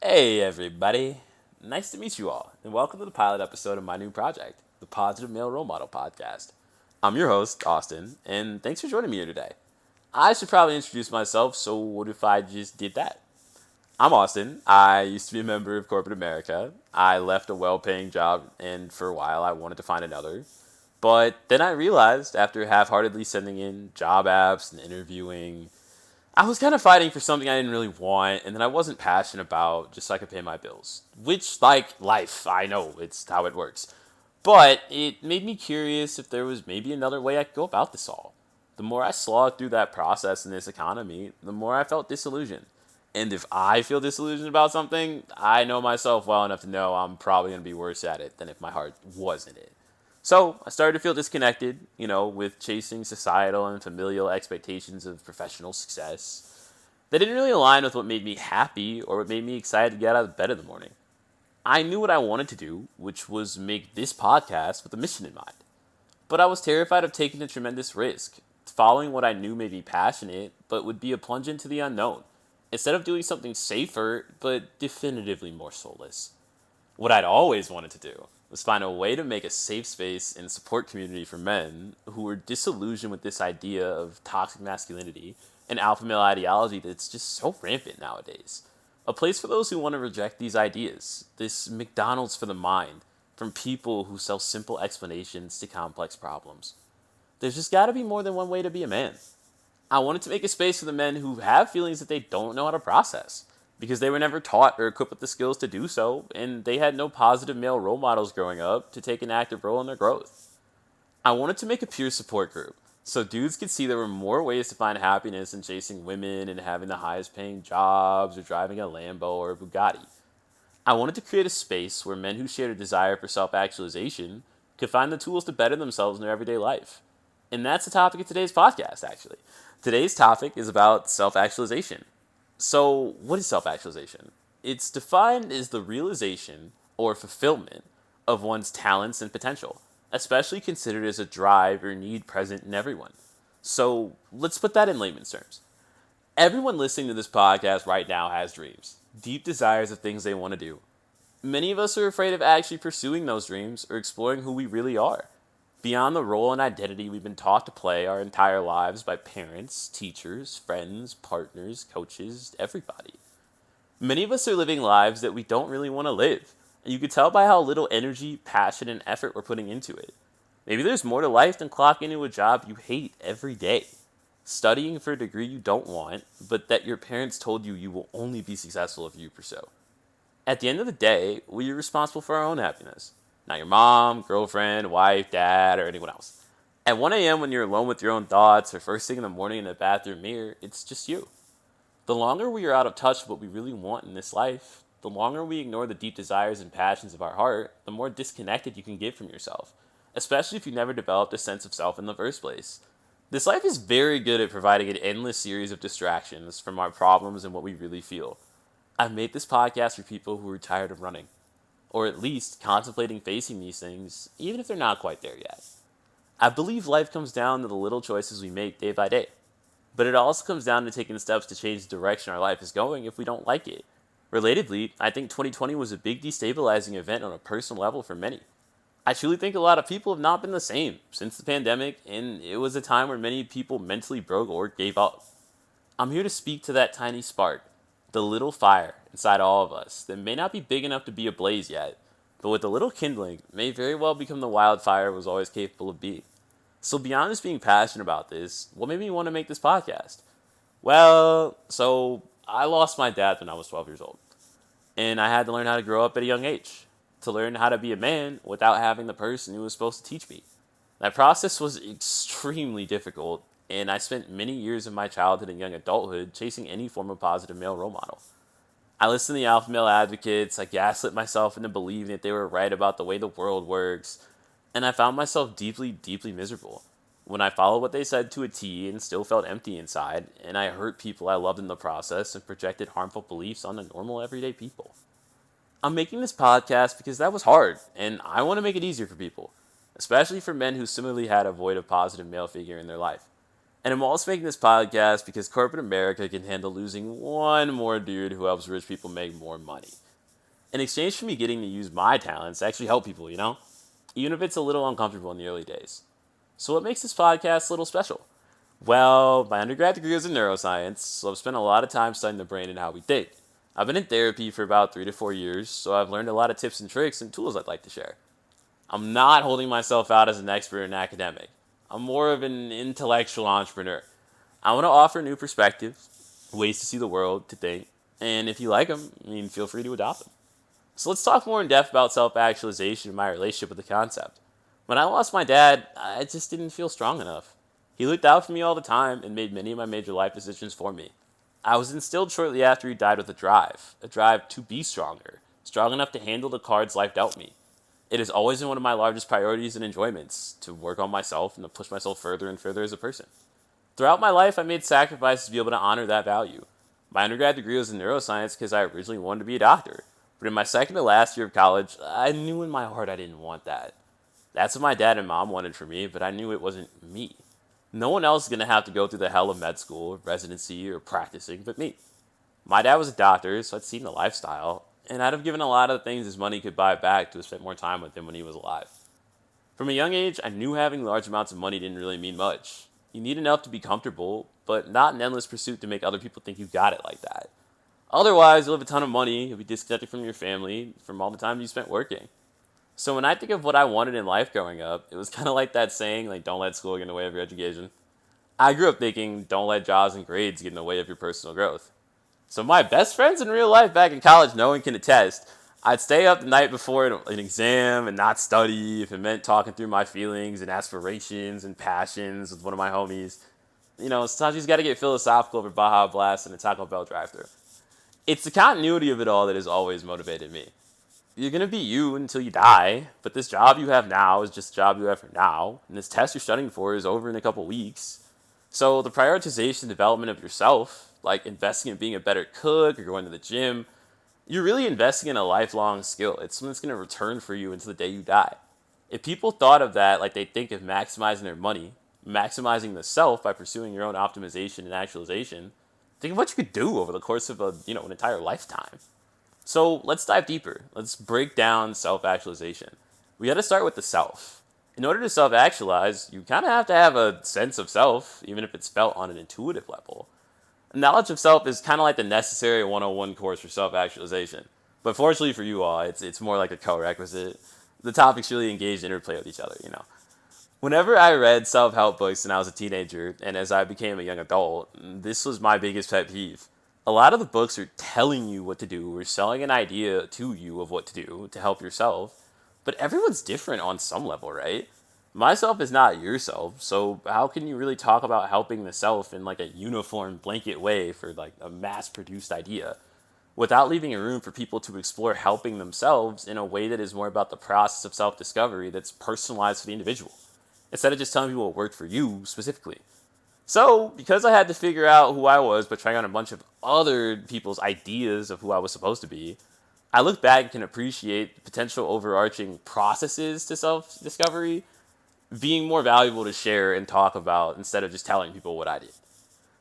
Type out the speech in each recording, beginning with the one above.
Hey everybody, nice to meet you all, and welcome to the pilot episode of my new project, the Positive Male Role Model Podcast. I'm your host, Austin, and thanks for joining me here today. I should probably introduce myself, so what if I just did that? I'm Austin. I used to be a member of corporate America. I left a well-paying job, and for a while I wanted to find another. But then I realized, after half-heartedly sending in job apps and interviewing, I was kind of fighting for something I didn't really want and that I wasn't passionate about just so I could pay my bills. Which, like life, I know it's how it works. But it made me curious if there was maybe another way I could go about this all. The more I slogged through that process in this economy, the more I felt disillusioned. And if I feel disillusioned about something, I know myself well enough to know I'm probably going to be worse at it than if my heart was in it. So I started to feel disconnected, with chasing societal and familial expectations of professional success. They didn't really align with what made me happy or what made me excited to get out of bed in the morning. I knew what I wanted to do, which was make this podcast with a mission in mind. But I was terrified of taking a tremendous risk, following what I knew made me passionate, but would be a plunge into the unknown, instead of doing something safer, but definitively more soulless. What I'd always wanted to do was find a way to make a safe space and support community for men who were disillusioned with this idea of toxic masculinity and alpha male ideology that's just so rampant nowadays. A place for those who want to reject these ideas, this McDonald's for the mind, from people who sell simple explanations to complex problems. There's just got to be more than one way to be a man. I wanted to make a space for the men who have feelings that they don't know how to process because they were never taught or equipped with the skills to do so, and they had no positive male role models growing up to take an active role in their growth. I wanted to make a peer support group so dudes could see there were more ways to find happiness than chasing women and having the highest paying jobs or driving a Lambo or a Bugatti. I wanted to create a space where men who shared a desire for self actualization could find the tools to better themselves in their everyday life. And that's the topic of today's podcast, actually. Today's topic is about self actualization. So, what is self actualization? It's defined as the realization or fulfillment of one's talents and potential, especially considered as a drive or need present in everyone. So, let's put that in layman's terms. Everyone listening to this podcast right now has dreams, deep desires of things they want to do. Many of us are afraid of actually pursuing those dreams or exploring who we really are, beyond the role and identity we've been taught to play our entire lives by parents, teachers, friends, partners, coaches, everybody. Many of us are living lives that we don't really want to live, and you can tell by how little energy, passion, and effort we're putting into it. Maybe there's more to life than clocking into a job you hate every day, studying for a degree you don't want, but that your parents told you will only be successful if you pursue. At the end of the day, we are responsible for our own happiness, not your mom, girlfriend, wife, dad, or anyone else. At 1 a.m. when you're alone with your own thoughts, or first thing in the morning in the bathroom mirror, it's just you. The longer we are out of touch with what we really want in this life, the longer we ignore the deep desires and passions of our heart, the more disconnected you can get from yourself, especially if you never developed a sense of self in the first place. This life is very good at providing an endless series of distractions from our problems and what we really feel. I've made this podcast for people who are tired of running, or at least contemplating facing these things, even if they're not quite there yet. I believe life comes down to the little choices we make day by day, but it also comes down to taking steps to change the direction our life is going if we don't like it. Relatedly, I think 2020 was a big destabilizing event on a personal level for many. I truly think a lot of people have not been the same since the pandemic, and it was a time where many people mentally broke or gave up. I'm here to speak to that tiny spark, the little fire inside all of us that may not be big enough to be ablaze yet, but with a little kindling may very well become the wildfire it was always capable of being. So beyond just being passionate about this, what made me want to make this podcast? Well, so I lost my dad when I was 12 years old, and I had to learn how to grow up at a young age, to learn how to be a man without having the person who was supposed to teach me. That process was extremely difficult, and I spent many years of my childhood and young adulthood chasing any form of positive male role model. I listened to the alpha male advocates, I gaslit myself into believing that they were right about the way the world works, and I found myself deeply, deeply miserable when I followed what they said to a T and still felt empty inside, and I hurt people I loved in the process and projected harmful beliefs on the normal everyday people. I'm making this podcast because that was hard, and I want to make it easier for people, especially for men who similarly had a void of positive male figure in their life. And I'm also making this podcast because corporate America can handle losing one more dude who helps rich people make more money. In exchange for me getting to use my talents to actually help people, even if it's a little uncomfortable in the early days. So, what makes this podcast a little special? Well, my undergrad degree was in neuroscience, so I've spent a lot of time studying the brain and how we think. I've been in therapy for about 3 to 4 years, so I've learned a lot of tips and tricks and tools I'd like to share. I'm not holding myself out as an expert and academic. I'm more of an intellectual entrepreneur. I want to offer new perspectives, ways to see the world, to think, and if you like them, feel free to adopt them. So let's talk more in depth about self-actualization and my relationship with the concept. When I lost my dad, I just didn't feel strong enough. He looked out for me all the time and made many of my major life decisions for me. I was instilled shortly after he died with a drive to be stronger, strong enough to handle the cards life dealt me. It has always been one of my largest priorities and enjoyments, to work on myself and to push myself further and further as a person. Throughout my life, I made sacrifices to be able to honor that value. My undergrad degree was in neuroscience because I originally wanted to be a doctor. But in my second to last year of college, I knew in my heart I didn't want that. That's what my dad and mom wanted for me, but I knew it wasn't me. No one else is going to have to go through the hell of med school, residency, or practicing but me. My dad was a doctor, so I'd seen the lifestyle, and I'd have given a lot of the things his money could buy back to have spent more time with him when he was alive. From a young age, I knew having large amounts of money didn't really mean much. You need enough to be comfortable, but not an endless pursuit to make other people think you got it like that. Otherwise, you'll have a ton of money, you'll be disconnected from your family, from all the time you spent working. So when I think of what I wanted in life growing up, it was kind of like that saying, don't let school get in the way of your education. I grew up thinking, don't let jobs and grades get in the way of your personal growth. So my best friends in real life back in college, no one can attest. I'd stay up the night before an exam and not study if it meant talking through my feelings and aspirations and passions with one of my homies. Sometimes you just got to get philosophical over Baja Blast and a Taco Bell drive-thru. It's the continuity of it all that has always motivated me. You're going to be you until you die, but this job you have now is just the job you have for now, and this test you're studying for is over in a couple weeks. So the prioritization and development of yourself, like investing in being a better cook or going to the gym, you're really investing in a lifelong skill. It's something that's going to return for you until the day you die. If people thought of that like they think of maximizing their money, maximizing the self by pursuing your own optimization and actualization, think of what you could do over the course of an entire lifetime. So let's dive deeper. Let's break down self-actualization. We got to start with the self. In order to self-actualize, you kind of have to have a sense of self, even if it's felt on an intuitive level. Knowledge of self is kind of like the necessary 101 course for self-actualization. But fortunately for you all, it's more like a co-requisite. The topics really engage and interplay with each other. Whenever I read self-help books when I was a teenager, and as I became a young adult, this was my biggest pet peeve. A lot of the books are telling you what to do or selling an idea to you of what to do to help yourself, but everyone's different on some level, right? Myself is not yourself, so how can you really talk about helping the self in a uniform blanket way for a mass-produced idea without leaving a room for people to explore helping themselves in a way that is more about the process of self-discovery that's personalized for the individual, instead of just telling people what worked for you specifically. So, because I had to figure out who I was by trying on a bunch of other people's ideas of who I was supposed to be, I look back and can appreciate potential overarching processes to self-discovery being more valuable to share and talk about instead of just telling people what I did.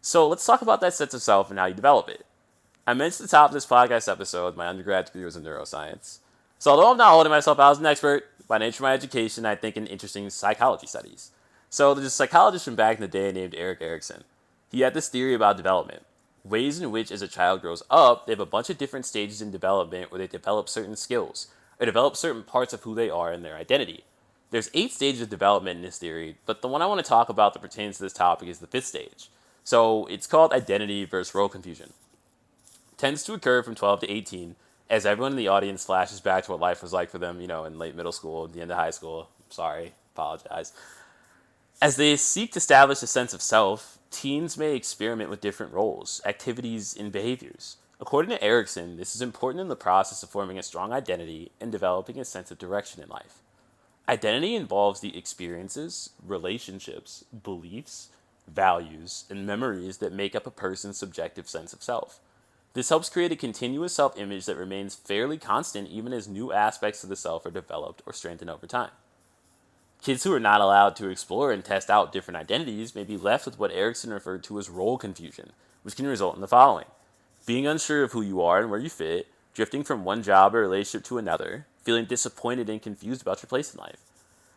So let's talk about that sense of self and how you develop it. I mentioned at the top of this podcast episode my undergrad degree was in neuroscience. So although I'm not holding myself out as an expert, by nature of my education, I think in interesting psychology studies. So there's a psychologist from back in the day named Erik Erikson. He had this theory about development. Ways in which as a child grows up, they have a bunch of different stages in development where they develop certain skills, or develop certain parts of who they are and their identity. There's 8 stages of development in this theory, but the one I want to talk about that pertains to this topic is the 5th stage. So it's called identity versus role confusion. It tends to occur from 12 to 18, as everyone in the audience flashes back to what life was like for them, in late middle school, the end of high school. Sorry, apologize. As they seek to establish a sense of self, teens may experiment with different roles, activities, and behaviors. According to Erikson, this is important in the process of forming a strong identity and developing a sense of direction in life. Identity involves the experiences, relationships, beliefs, values, and memories that make up a person's subjective sense of self. This helps create a continuous self-image that remains fairly constant even as new aspects of the self are developed or strengthened over time. Kids who are not allowed to explore and test out different identities may be left with what Erickson referred to as role confusion, which can result in the following: being unsure of who you are and where you fit, drifting from one job or relationship to another, feeling disappointed and confused about your place in life.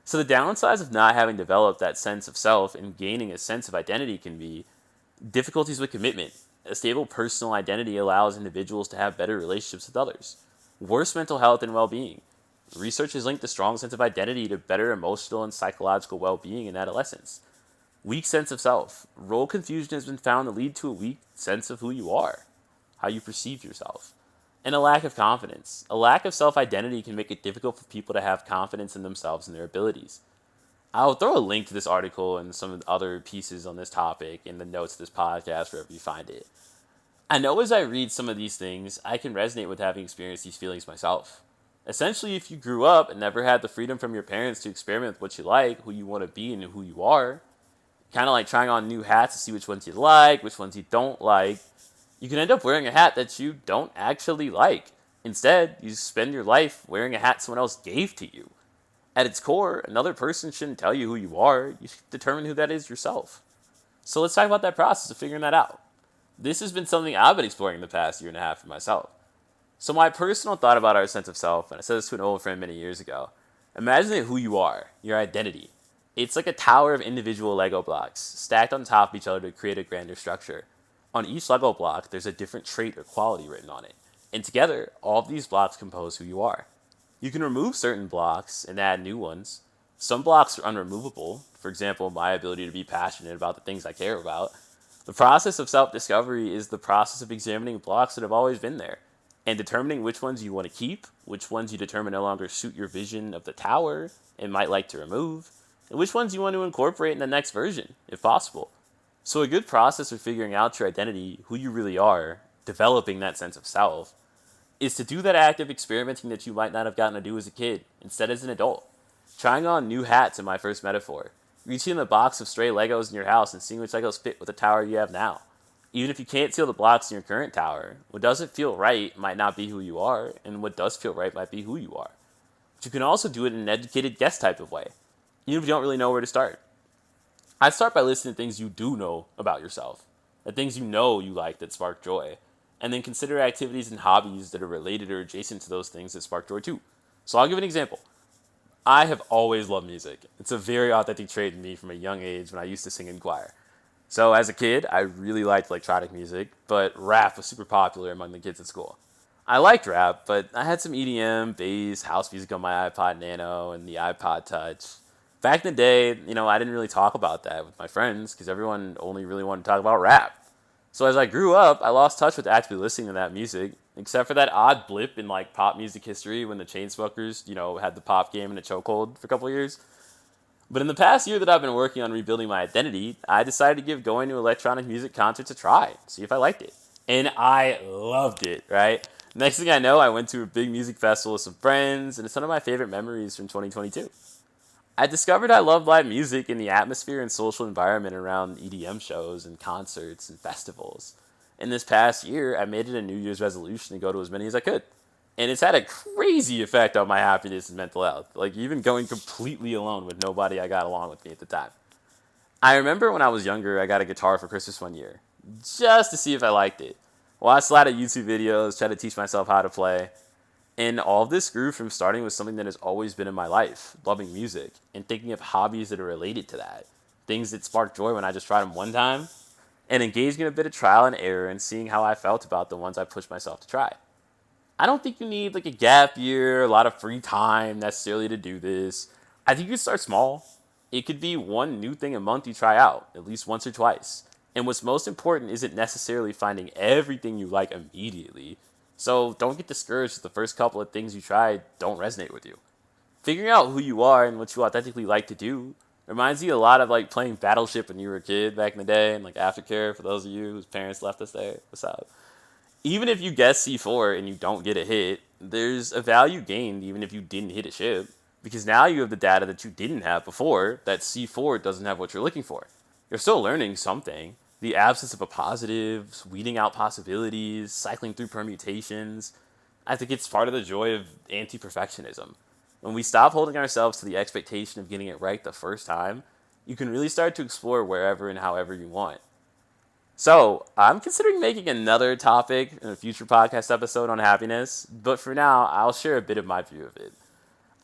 So the downsides of not having developed that sense of self and gaining a sense of identity can be difficulties with commitment. A stable personal identity allows individuals to have better relationships with others. Worse mental health and well-being. Research has linked a strong sense of identity to better emotional and psychological well-being in adolescence. Weak sense of self. Role confusion has been found to lead to a weak sense of who you are, how you perceive yourself, and a lack of confidence. A lack of self-identity can make it difficult for people to have confidence in themselves and their abilities. I'll throw a link to this article and some other pieces on this topic in the notes of this podcast, wherever you find it. I know as I read some of these things, I can resonate with having experienced these feelings myself. Essentially, if you grew up and never had the freedom from your parents to experiment with what you like, who you want to be, and who you are, kind of like trying on new hats to see which ones you like, which ones you don't like, you can end up wearing a hat that you don't actually like. Instead, you spend your life wearing a hat someone else gave to you. At its core, another person shouldn't tell you who you are. You should determine who that is yourself. So let's talk about that process of figuring that out. This has been something I've been exploring the past year and a half for myself. So my personal thought about our sense of self, and I said this to an old friend many years ago, imagine who you are, your identity. It's like a tower of individual Lego blocks, stacked on top of each other to create a grander structure. On each Lego block, there's a different trait or quality written on it. And together, all of these blocks compose who you are. You can remove certain blocks and add new ones. Some blocks are unremovable. For example, my ability to be passionate about the things I care about. The process of self-discovery is the process of examining blocks that have always been there and determining which ones you want to keep, which ones you determine no longer suit your vision of the tower and might like to remove, and which ones you want to incorporate in the next version, if possible. So a good process for figuring out your identity, who you really are, developing that sense of self, is to do that active experimenting that you might not have gotten to do as a kid, instead as an adult. Trying on new hats in my first metaphor. Reaching in the box of stray Legos in your house and seeing which Legos fit with the tower you have now. Even if you can't seal the blocks in your current tower, what doesn't feel right might not be who you are, and what does feel right might be who you are. But you can also do it in an educated guess type of way, even if you don't really know where to start. I'd start by listing the things you do know about yourself, the things you know you like that spark joy, and then consider activities and hobbies that are related or adjacent to those things that spark joy too. So I'll give an example. I have always loved music. It's a very authentic trait in me from a young age when I used to sing in choir. So as a kid, I really liked electronic music, but rap was super popular among the kids at school. I liked rap, but I had some EDM, bass, house music on my iPod Nano and the iPod Touch. Back in the day, I didn't really talk about that with my friends because everyone only really wanted to talk about rap. So as I grew up, I lost touch with actually listening to that music, except for that odd blip in pop music history when the Chainsmokers, had the pop game in a chokehold for a couple of years. But in the past year that I've been working on rebuilding my identity, I decided to give going to electronic music concerts a try, see if I liked it. And I loved it, right? Next thing I know, I went to a big music festival with some friends, and it's one of my favorite memories from 2022. I discovered I love live music and the atmosphere and social environment around EDM shows and concerts and festivals. In this past year, I made it a New Year's resolution to go to as many as I could. And it's had a crazy effect on my happiness and mental health. Even going completely alone with nobody I got along with me at the time. I remember when I was younger, I got a guitar for Christmas one year. Just to see if I liked it. Watched a lot of YouTube videos, tried to teach myself how to play. And all of this grew from starting with something that has always been in my life, loving music, and thinking of hobbies that are related to that. Things that sparked joy when I just tried them one time, and engaging in a bit of trial and error and seeing how I felt about the ones I pushed myself to try. I don't think you need a gap year, a lot of free time necessarily to do this. I think you can start small. It could be one new thing a month you try out, at least once or twice. And what's most important isn't necessarily finding everything you like immediately. So don't get discouraged if the first couple of things you try don't resonate with you. Figuring out who you are and what you authentically like to do reminds me a lot of playing Battleship when you were a kid back in the day and Aftercare for those of you whose parents left us there. What's up? Even if you guess C4 and you don't get a hit, there's a value gained even if you didn't hit a ship, because now you have the data that you didn't have before that C4 doesn't have what you're looking for. You're still learning something. The absence of a positive, weeding out possibilities, cycling through permutations. I think it's part of the joy of anti-perfectionism. When we stop holding ourselves to the expectation of getting it right the first time, you can really start to explore wherever and however you want. So, I'm considering making another topic in a future podcast episode on happiness, but for now, I'll share a bit of my view of it.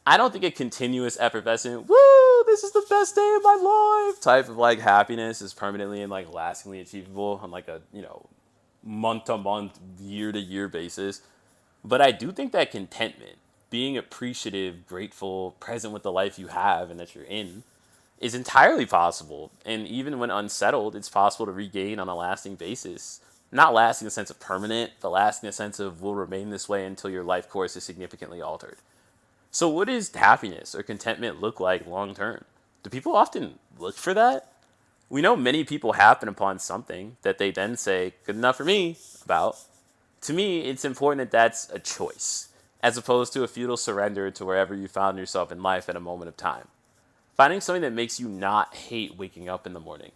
I don't think a continuous effervescent, woo, this is the best day of my life type of like happiness is permanently and like lastingly achievable on like a, month to month, year to year basis. But I do think that contentment, being appreciative, grateful, present with the life you have and that you're in, is entirely possible. And even when unsettled, it's possible to regain on a lasting basis. Not lasting in the sense of permanent, but lasting in the sense of will remain this way until your life course is significantly altered. So, what does happiness or contentment look like long term? Do people often look for that? We know many people happen upon something that they then say, good enough for me, about. To me, it's important that that's a choice, as opposed to a futile surrender to wherever you found yourself in life at a moment of time. Finding something that makes you not hate waking up in the morning.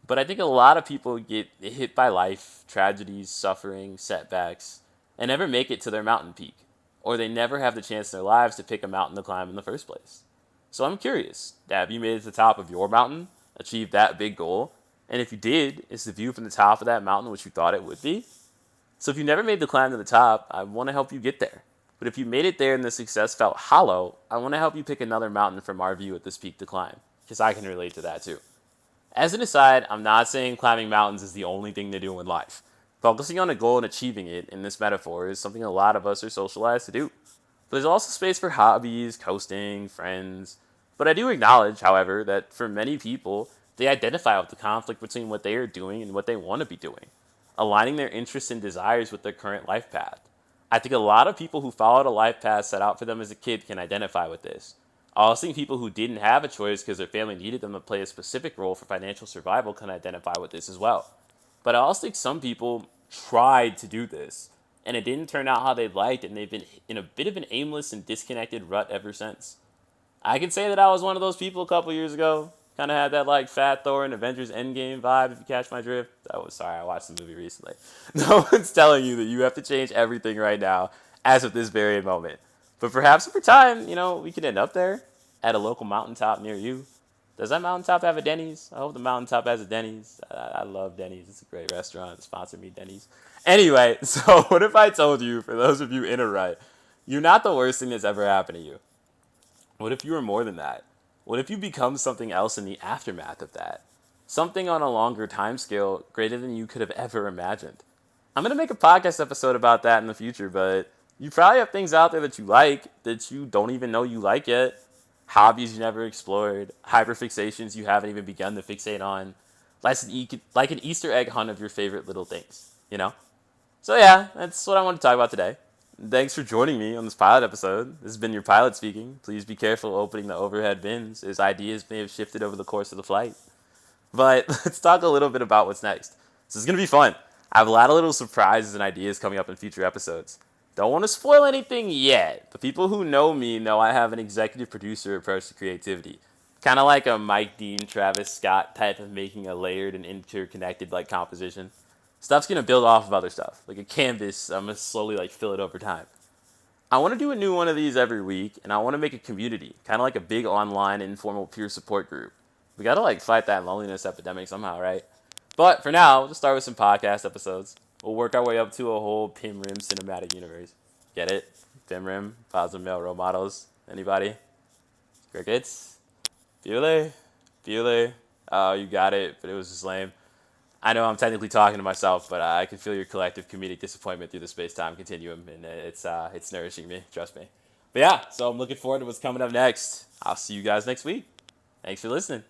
But I think a lot of people get hit by life, tragedies, suffering, setbacks, and never make it to their mountain peak. Or they never have the chance in their lives to pick a mountain to climb in the first place. So I'm curious, have you made it to the top of your mountain, achieved that big goal? And if you did, is the view from the top of that mountain what you thought it would be? So if you never made the climb to the top, I want to help you get there. But if you made it there and the success felt hollow, I want to help you pick another mountain from our view at this peak to climb, because I can relate to that too. As an aside, I'm not saying climbing mountains is the only thing to do in life. Focusing on a goal and achieving it in this metaphor is something a lot of us are socialized to do. But there's also space for hobbies, coasting, friends. But I do acknowledge, however, that for many people, they identify with the conflict between what they are doing and what they want to be doing, aligning their interests and desires with their current life path. I think a lot of people who followed a life path set out for them as a kid can identify with this. I also think people who didn't have a choice because their family needed them to play a specific role for financial survival can identify with this as well. But I also think some people tried to do this, and it didn't turn out how they liked, and they've been in a bit of an aimless and disconnected rut ever since. I can say that I was one of those people a couple years ago. Kind of had that like Fat Thor and Avengers Endgame vibe, if you catch my drift. Sorry, I watched the movie recently. No one's telling you that you have to change everything right now, as of this very moment. But perhaps over time, we could end up there at a local mountaintop near you. Does that mountaintop have a Denny's? I hope the mountaintop has a Denny's. I love Denny's. It's a great restaurant. Sponsor me, Denny's. Anyway, so what if I told you, for those of you in a rut, you're not the worst thing that's ever happened to you? What if you were more than that? What if you become something else in the aftermath of that? Something on a longer time scale, greater than you could have ever imagined. I'm going to make a podcast episode about that in the future, but you probably have things out there that you like that you don't even know you like yet. Hobbies you never explored, hyperfixations you haven't even begun to fixate on, like an Easter egg hunt of your favorite little things. So yeah, that's what I want to talk about today. Thanks for joining me on this pilot episode. This has been your pilot speaking. Please be careful opening the overhead bins, as ideas may have shifted over the course of the flight. But let's talk a little bit about what's next. This is going to be fun. I have a lot of little surprises and ideas coming up in future episodes. Don't want to spoil anything yet, but people who know me know I have an executive producer approach to creativity. Kind of like a Mike Dean, Travis Scott type of making a layered and interconnected like composition. Stuff's going to build off of other stuff. Like a canvas, I'm going to slowly fill it over time. I want to do a new one of these every week, and I want to make a community, kind of like a big online informal peer support group. We got to fight that loneliness epidemic somehow, right? But for now, we'll just start with some podcast episodes. We'll work our way up to a whole PimRim cinematic universe. Get it? PimRim, positive male role models. Anybody? Crickets? Bueller? Oh, you got it, but it was just lame. I know I'm technically talking to myself, but I can feel your collective comedic disappointment through the space-time continuum, and it's nourishing me, trust me. But yeah, so I'm looking forward to what's coming up next. I'll see you guys next week. Thanks for listening.